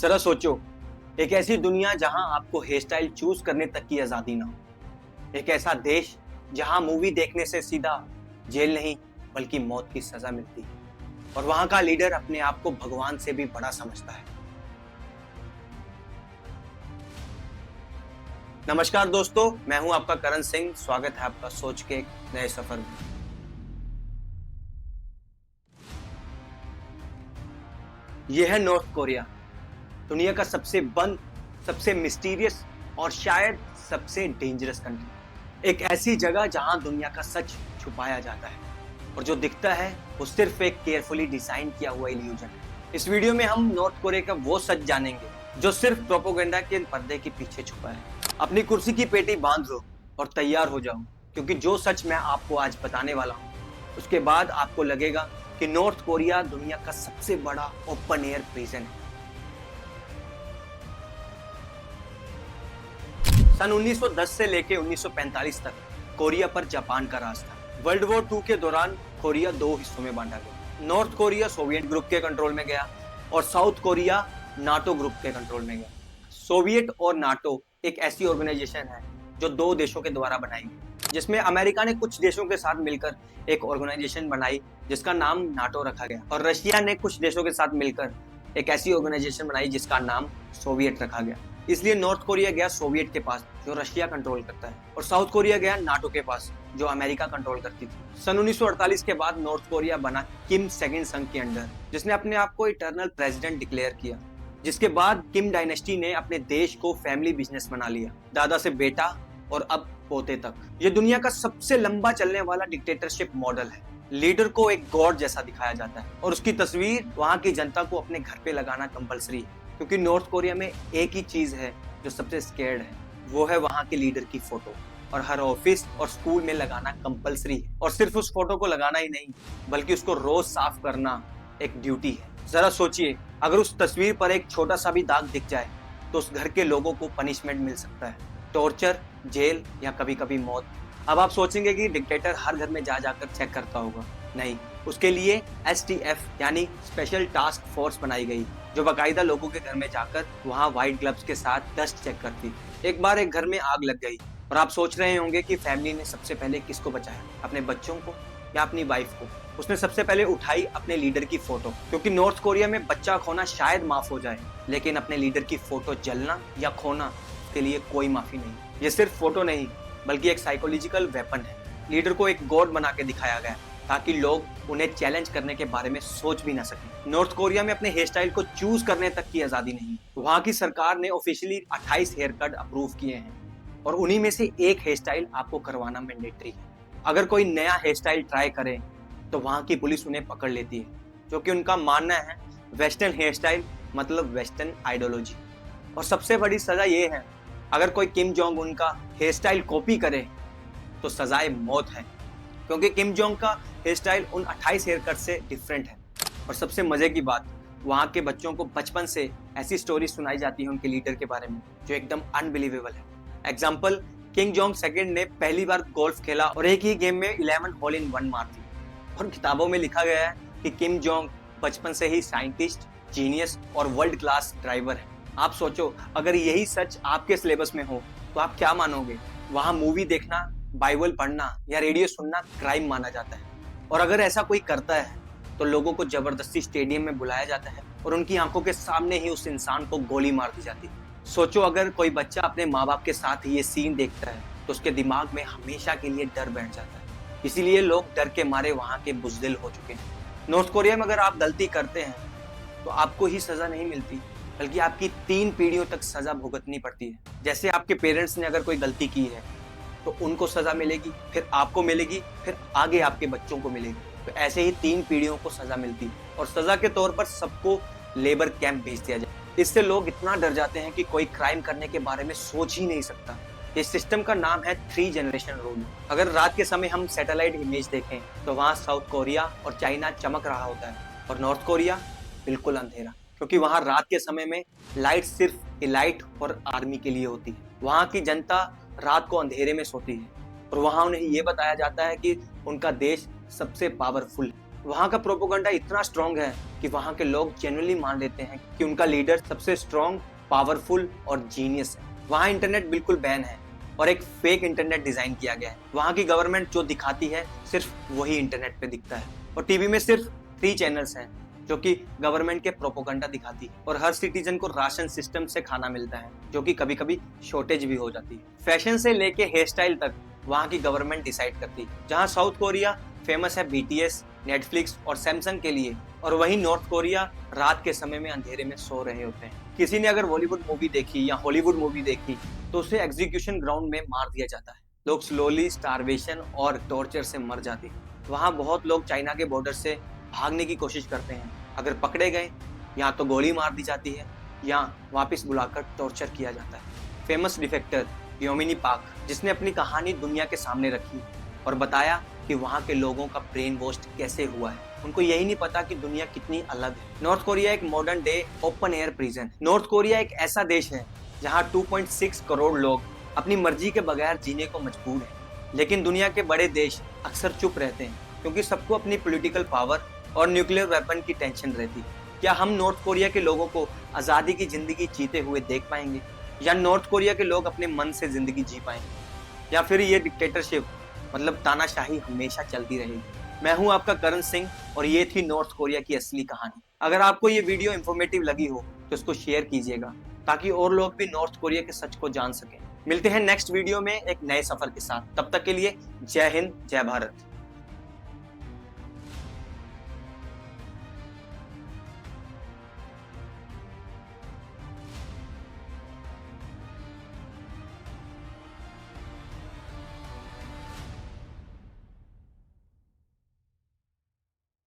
जरा सोचो, एक ऐसी दुनिया जहां आपको हेयर स्टाइल चूज करने तक की आजादी ना हो। एक ऐसा देश जहां मूवी देखने से सीधा जेल नहीं बल्कि मौत की सजा मिलती है। और वहां का लीडर अपने आप को भगवान से भी बड़ा समझता है। नमस्कार दोस्तों, मैं हूं आपका करण सिंह। स्वागत है आपका सोच के एक नए सफर में। यह है नॉर्थ कोरिया, दुनिया का सबसे बंद, सबसे मिस्टीरियस और शायद सबसे डेंजरस कंट्री। एक ऐसी जगह जहां दुनिया का सच छुपाया जाता है और जो दिखता है वो सिर्फ एक केयरफुली डिजाइन किया हुआ इल्यूजन है। इस वीडियो में हम नॉर्थ कोरिया का वो सच जानेंगे जो सिर्फ प्रोपेगेंडा के पर्दे के पीछे छुपा है। अपनी कुर्सी की पेटी बांध लो और तैयार हो जाओ, क्योंकि जो सच मैं आपको आज बताने वाला हूँ उसके बाद आपको लगेगा कि नॉर्थ कोरिया दुनिया का सबसे बड़ा ओपन एयर प्रिजन है। सन 1910 से लेकर 1945 तक कोरिया पर जापान का राज था। वर्ल्ड वॉर 2 के दौरान कोरिया दो हिस्सों में बांटा गया। नॉर्थ कोरिया सोवियत ग्रुप के कंट्रोल में गया और साउथ कोरिया नाटो ग्रुप के कंट्रोल में गया। सोवियत और नाटो एक ऐसी ऑर्गेनाइजेशन है जो दो देशों के द्वारा बनाई गई, जिसमें अमेरिका ने कुछ देशों के साथ मिलकर एक ऑर्गेनाइजेशन बनाई जिसका नाम नाटो रखा गया, और रशिया ने कुछ देशों के साथ मिलकर एक ऐसी ऑर्गेनाइजेशन बनाई जिसका नाम सोवियत रखा गया। इसलिए नॉर्थ कोरिया गया सोवियत के पास जो रशिया कंट्रोल करता है, और साउथ कोरिया गया नाटो के पास जो अमेरिका कंट्रोल करती थी। सन 1948 के बाद नॉर्थ कोरिया बना किम सेकंड संघ के अंडर, जिसने अपने आप को इटर्नल प्रेसिडेंट डिक्लेयर किया। जिसके बाद किम डायनेस्टी ने अपने देश को फैमिली बिजनेस बना लिया, दादा से बेटा और अब पोते तक। ये दुनिया का सबसे लंबा चलने वाला डिक्टेटरशिप मॉडल है। लीडर को एक गॉड जैसा दिखाया जाता है और उसकी तस्वीर वहां की जनता को अपने घर पे लगाना कंपलसरी है, क्योंकि नॉर्थ कोरिया में एक ही चीज है जो सबसे स्केर्ड है, वो है वहां के लीडर की फोटो। और हर ऑफिस और स्कूल में लगाना कंपलसरी है, और सिर्फ उस फोटो को लगाना ही नहीं बल्कि उसको रोज साफ करना एक ड्यूटी है। जरा सोचिए, अगर उस तस्वीर पर एक छोटा सा भी दाग दिख जाए तो उस घर के लोगों को पनिशमेंट मिल सकता है, टॉर्चर, जेल या कभी कभी मौत। अब आप सोचेंगे कि डिक्टेटर हर घर में जा जाकर चेक करता होगा। नहीं, उसके लिए STF यानी स्पेशल टास्क फोर्स बनाई गई जो बाकायदा लोगों के घर में जाकर वहां व्हाइट ग्लव्स के साथ डस्ट चेक करती। एक बार एक घर में आग लग गई और आप सोच रहे होंगे कि फैमिली ने सबसे पहले किसको बचाया, अपने बच्चों को या अपनी वाइफ को। उसने सबसे पहले उठाई अपने लीडर की फोटो, क्योंकि नॉर्थ कोरिया में बच्चा खोना शायद माफ हो जाए, लेकिन अपने लीडर की फोटो जलना या खोना उसके लिए कोई माफी नहीं। ये सिर्फ फोटो नहीं बल्कि एक साइकोलॉजिकल वेपन है। लीडर को एक गॉड बना के दिखाया गया ताकि लोग उन्हें चैलेंज करने के बारे में सोच भी ना सकें। नॉर्थ कोरिया में अपने हेयर स्टाइल को चूज करने तक की आजादी नहीं। वहां की सरकार ने ऑफिशियली 28 हेयर कट अप्रूव किए हैं और उन्हीं में से एक हेयर स्टाइल आपको करवाना मैंडेटरी है। अगर कोई नया हेयर स्टाइल ट्राई करे तो वहां की पुलिस उन्हें पकड़ लेती है, जो कि उनका मानना है वेस्टर्न हेयर स्टाइल मतलब वेस्टर्न आइडियोलॉजी। और सबसे बड़ी सजा ये है, अगर कोई किम जोंग उन का हेयर स्टाइल कॉपी करे तो सजाए मौत है, क्योंकि किम जोंग का हेयर स्टाइल उन 28 हेयर कट से डिफरेंट है। और सबसे मजे की बात, वहां के बच्चों को बचपन से ऐसी स्टोरी सुनाई जाती है उनके लीडर के बारे में जो एकदम अनबिलीवेबल है। एग्जाम्पल, किंग जोंग सेकंड ने पहली बार गोल्फ खेला और एक ही गेम में 11 होल इन वन मार दी। और किताबों में लिखा गया है कि किम जोंग बचपन से ही साइंटिस्ट, जीनियस और वर्ल्ड क्लास ड्राइवर है। आप सोचो, अगर यही सच आपके सिलेबस में हो तो आप क्या मानोगे? वहां मूवी देखना, बाइबल पढ़ना या रेडियो सुनना क्राइम माना जाता है, और अगर ऐसा कोई करता है तो लोगों को जबरदस्ती स्टेडियम में बुलाया जाता है और उनकी आंखों के सामने ही उस इंसान को गोली मार दी जाती है। सोचो, अगर कोई बच्चा अपने माँ बाप के साथ ये सीन देखता है तो उसके दिमाग में हमेशा के लिए डर बैठ जाता है। इसीलिए लोग डर के मारे वहां के बुज़दिल हो चुके हैं। नॉर्थ कोरिया में अगर आप गलती करते हैं तो आपको ही सजा नहीं मिलती, बल्कि आपकी 3 पीढ़ियों तक सजा भुगतनी पड़ती है। जैसे आपके पेरेंट्स ने अगर कोई गलती की है तो उनको सजा मिलेगी, फिर आपको मिलेगी, फिर आगे आपके बच्चों को मिलेगी। तो ऐसे ही 3 पीढ़ियों को सजा मिलती है, और सजा के तौर पर सबको लेबर कैंप भेज दिया जाए। इससे लोग इतना डर जाते हैं कि कोई क्राइम करने के बारे में सोच ही नहीं सकता। इस सिस्टम का नाम है 3 जनरेशन रूल। अगर रात के समय हम सैटेलाइट इमेज देखें तो वहाँ साउथ कोरिया और चाइना चमक रहा होता है, और नॉर्थ कोरिया बिल्कुल अंधेरा, क्योंकि वहाँ रात के समय में लाइट सिर्फ इलाइट और आर्मी के लिए होती है। वहाँ की जनता रात को अंधेरे में सोती है और वहाँ उन्हें ये बताया जाता है कि उनका देश सबसे पावरफुल है। वहाँ का प्रोपोगंडा इतना स्ट्रॉन्ग है कि वहाँ के लोग जेन्युइनली मान लेते हैं कि उनका लीडर सबसे स्ट्रॉन्ग, पावरफुल और जीनियस है। वहाँ इंटरनेट बिल्कुल बैन है और एक फेक इंटरनेट डिजाइन किया गया है। वहाँ की गवर्नमेंट जो दिखाती है सिर्फ वही इंटरनेट पे दिखता है और टीवी में सिर्फ 3 चैनल्स हैं जो कि गवर्नमेंट के प्रोपोगंडा दिखाती है। और हर सिटीजन को राशन सिस्टम से खाना मिलता है जो कि कभी कभी शॉर्टेज भी हो जाती है। फैशन से लेके हेयर स्टाइल तक वहाँ की गवर्नमेंट डिसाइड करती है। जहाँ साउथ कोरिया फेमस है बीटीएस, नेटफ्लिक्स और सैमसंग के लिए, और वहीं नॉर्थ कोरिया रात के समय में अंधेरे में सो रहे होते हैं। किसी ने अगर बॉलीवुड मूवी देखी या हॉलीवुड मूवी देखी तो उसे एग्जीक्यूशन ग्राउंड में मार दिया जाता है। लोग स्लोली स्टारवेशन और टॉर्चर से मर जाते हैं। वहाँ बहुत लोग चाइना के बॉर्डर से भागने की कोशिश करते हैं। अगर पकड़े गए या तो गोली मार दी जाती है या वापस बुलाकर टॉर्चर किया जाता है। फेमस डिफेक्टर योमिनी पाक, जिसने अपनी कहानी दुनिया के सामने रखी और बताया कि वहाँ के लोगों का ब्रेन वॉश कैसे हुआ है। उनको यही नहीं पता कि दुनिया कितनी अलग है। नॉर्थ कोरिया एक modern day open air prison. North Korea एक ऐसा देश है जहाँ 2.6 करोड़ लोग अपनी मर्जी के बगैर जीने को मजबूर हैं। लेकिन दुनिया के बड़े देश अक्सर चुप रहते हैं क्योंकि सबको अपनी पॉलिटिकल पावर और न्यूक्लियर वेपन की टेंशन रहती है। क्या हम नॉर्थ कोरिया के लोगों को आज़ादी की जिंदगी जीते हुए देख पाएंगे, या नॉर्थ कोरिया के लोग अपने मन से जिंदगी जी पाएंगे, या फिर ये डिक्टेटरशिप मतलब तानाशाही हमेशा चलती रहेगी। मैं हूं आपका करण सिंह और ये थी नॉर्थ कोरिया की असली कहानी। अगर आपको ये वीडियो इंफॉर्मेटिव लगी हो तो इसको शेयर कीजिएगा ताकि और लोग भी नॉर्थ कोरिया के सच को जान सकें। मिलते हैं नेक्स्ट वीडियो में एक नए सफर के साथ। तब तक के लिए जय हिंद, जय भारत।